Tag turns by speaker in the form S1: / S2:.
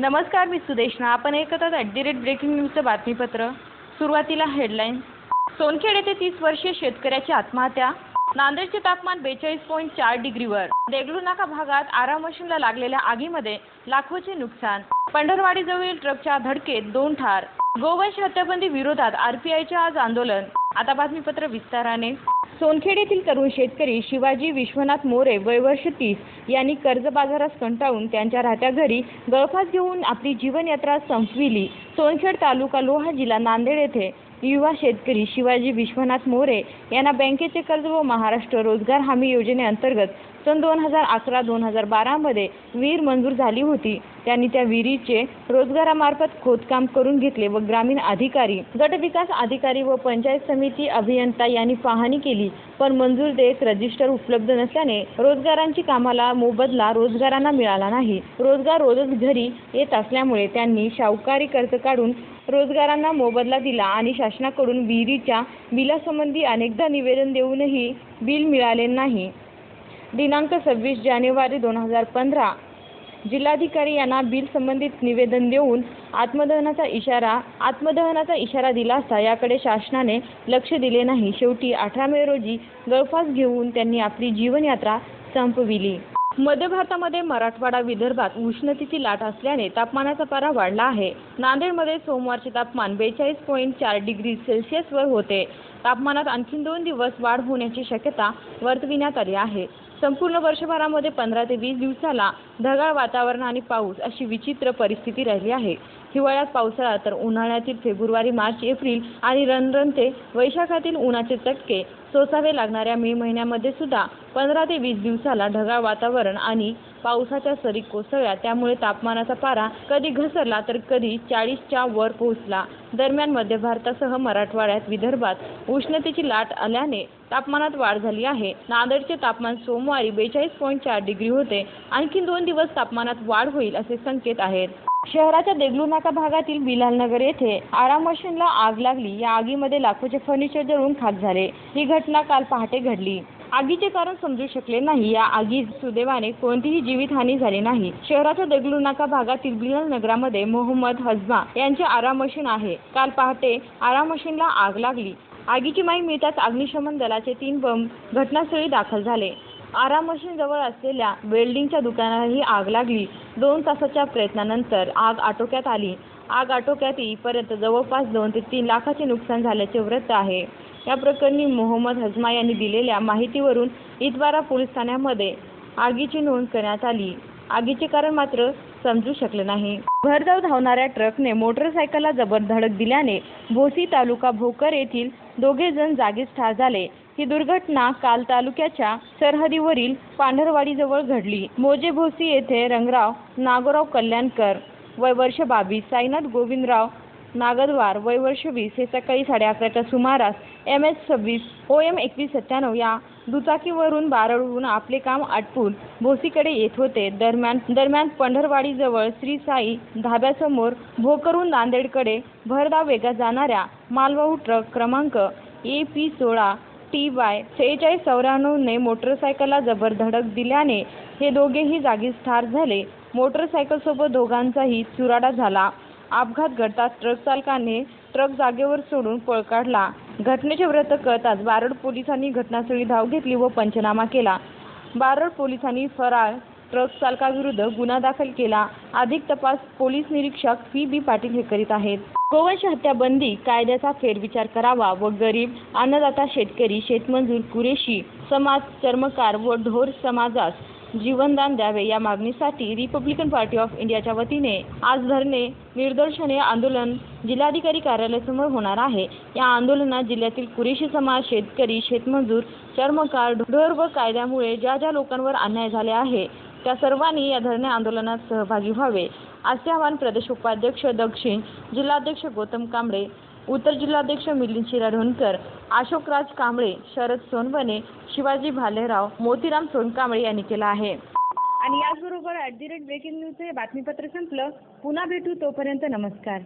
S1: नमस्कार, मी सुदेशना. आपण ऐकत आहात @ब्रेकिंग न्यूजचं बातमीपत्र. सुरुवातीला हेडलाईन. सोनखेड येथे 30 वर्षीय शेतकऱ्याची आत्महत्या. नांदेडचे तापमान 42.4 डिग्रीवर. देगलूर नाका भागात आरा मशीनला लागलेल्या आगीमध्ये लाखोचे नुकसान. पंढरवाडीजवळील ट्रकच्या धडकेत 2 ठार. गोवंश हत्याबंदी विरोधात आरपीआयचे आज आंदोलन. आता बातमीपत्र विस्ताराने. सोनखेड येथील तरुण शेतकरी शिवाजी विश्वनाथ मोरे वय वर्ष 30 यांनी कर्जबाजारास कंटाळून त्यांच्या राहत्या घरी गळफास घेऊन आपली जीवनयात्रा संपविली. सोनखेड तालुका लोहा जिल्हा नांदेड येथे युवा शेतकरी शिवाजी विश्वनाथ मोरे यांना बँकेचे कर्ज व महाराष्ट्र रोजगार हमी योजनेअंतर्गत सन 2011-2012 मध्ये विहीर मंजूर झाली होती. त्यांनी त्या विहिरीचे रोजगारामार्फत खोदकाम करून घेतले व ग्रामीण अधिकारी, गट विकास अधिकारी व पंचायत समिती अभियंता यांनी पाहणी केली, पण मंजूर देयक रजिस्टर उपलब्ध नसल्याने रोजगारांची कामाला मोबदला रोजगारांना मिळाला नाही. रोजगार रोजच घरी येत असल्यामुळे त्यांनी सावकारी कर्ज काढून रोजगारांना मोबदला दिला आणि शासनाकडून विहिरीच्या बिलासंबंधी अनेकदा निवेदन देऊनही बिल मिळाले नाही. दिनांक 26 जानेवारी 2015 जिल्हाधिकारी यांना बिल संबंधित निवेदन देऊन आत्मदहनाचा इशारा दिला असता याकडे शासनाने लक्ष दिले नाही. शेवटी 18 मे रोजी गळफास घेऊन त्यांनी आपली जीवनयात्रा संपविली. मध्य भारतामध्ये मराठवाडा विदर्भात उष्णतेची लाट असल्याने तापमानाचा पारा वाढला आहे. नांदेडमध्ये सोमवारचे तापमान 42.4 डिग्री सेल्सिअसवर होते. तापमानात आणखी 2 दिवस वाढ होण्याची शक्यता वर्तविण्यात आली आहे. संपूर्ण वर्षभरामध्ये 15 ते 20 दिवसाला ढगाळ वातावरण आणि पाऊस अशी विचित्र परिस्थिती राहिली आहे. हिवाळ्यात पावसाळा तर उन्हाळ्यातील फेब्रुवारी, मार्च, एप्रिल आणि रणरण ते वैशाखातील उन्हाचे चटके सोसावे लागणाऱ्या मे महिन्यामध्ये सुद्धा 15 ते 20 दिवसाला ढगाळ वातावरण आणि पावसाच्या सरी कोसळल्या. त्यामुळे तापमानाचा पारा कधी घसरला तर कधी 40च्या वर पोहोचला. दरम्यान मध्य भारतासह मराठवाड्यात विदर्भात उष्णतेची लाट आल्याने तापमानात वाढ झाली आहे. नांदेडचे तापमान सोमवारी 42.4 डिग्री होते. आणखी 2 दिवस तापमानात वाढ होईल असे संकेत आहेत. शहराच्या देगलूर नाका भागातील बिलालनगर येथे आरा मशीनला आग लागली. या आगीमध्ये लाखोचे फर्निचर जळून खाक झाले. ही घटना काल पहाटे घडली. आगीचे कारण समजू शकले नाही. या आगीत सुदैवाने कोणतीही जीवितहानी झाली नाही. शहराच्या देगलूर नाका भागातील बिलालनगरमध्ये मोहम्मद हजमा यांचे आरा मशीन आहे. काल पहाटे आरा मशीनला आग लागली. आगीची माहिती मिळताच अग्निशमन दलाचे 3 बंब घटनास्थळी दाखल झाले. आरा मशीन जवळ असलेल्या वेल्डिंगच्या दुकानालाही आग लागली. 2 तासाच्या प्रयत्नानंतर आग आटोक्यात आली. आग आटोक्यात येईपर्यंत जवळपास 2 ते 3 लाखाचे नुकसान झाल्याचे वृत्त आहे. या प्रकरणी मोहम्मद हजमा यांनी दिलेल्या माहितीवरून इतवारा पोलीस ठाण्यामध्ये आगीची नोंद करण्यात आली. आगीचे कारण मात्र समजू शकले नाही. भरधाव धावणाऱ्या ट्रकने मोटरसायकलला जबर धडक दिल्याने भोसी तालुका भोकर येथील 2 जण जागीच ठार झाले. ही दुर्घटना काल तालुक्याच्या सरहद्दीवरील पांढरवाडीजवळ घडली. मोजे भोसी येथे रंगराव नागोराव कल्याणकर वय वर्ष 22, साईनाथ गोविंदराव नागदवार वय वर्ष 20 हे सकाळी 11:30च्या सुमारास MS26 OM 2197 या दुचाकीवरून बारडहून आपले काम आटपून भोसीकडे येत होते. दरम्यान पंढरवाडीजवळ श्री साई धाब्यासमोर भोकरहून नांदेडकडे भरधाव वेगात जाणाऱ्या मालवाहू ट्रक क्रमांक AP16 TY 4694 ने मोटरसायकलला जबर धडक दिल्याने हे दोघेही जागीच ठार झाले. मोटरसायकलसोबत दोघांचाही चुराडा झाला. अपघात घडताच ट्रक चालकाने ट्रक जागेवर सोडून पळ काढला. घटनेचे वृत्त कळताच बारड पोलिसांनी घटनास्थळी धाव घेतली व पंचनामा केला. बारड पोलिसांनी फरार ट्रक चालकाविरुद्ध गुन्हा दाखल केला. अधिक तपास पोलीस निरीक्षक PB पाटील हे करीत आहेत. गोवंश हत्याबंदी कायद्याचा फेरविचार करावा व गरीब, अन्नदाता शेतकरी, शेतमजूर, कुरेशी समाज, चर्मकार व ढोर समाजास जीवनदान द्यावे या मागणीसाठी रिपब्लिकन पार्टी ऑफ इंडियाच्या वतीने आज धरणे निदर्शने आंदोलन जिल्हाधिकारी कार्यालयासमोर होणार आहे. या आंदोलनात जिल्ह्यातील कुरेशी समाज, शेतकरी, शेतमजूर, चर्मकार, ढोर व कायद्यामुळे ज्या लोकांवर अन्याय झाले आहे त्या सर्वांनी या धरणे आंदोलनात सहभागी व्हावे असे आवाहन प्रदेश उपाध्यक्ष दक्षिण जिल्हाध्यक्ष गौतम कांबळे, उत्तर जिल्हाध्यक्ष मिलिंद शिराढोणकर, अशोकराज कांबळे, शरद सोनवणे, शिवाजी भालेराव, मोतीराम सोनकांबळे यांनी केला आहे. आणि याचबरोबर @ब्रेकिंग न्यूजचे बातमीपत्र संपलं. पुन्हा भेटू, तोपर्यंत नमस्कार.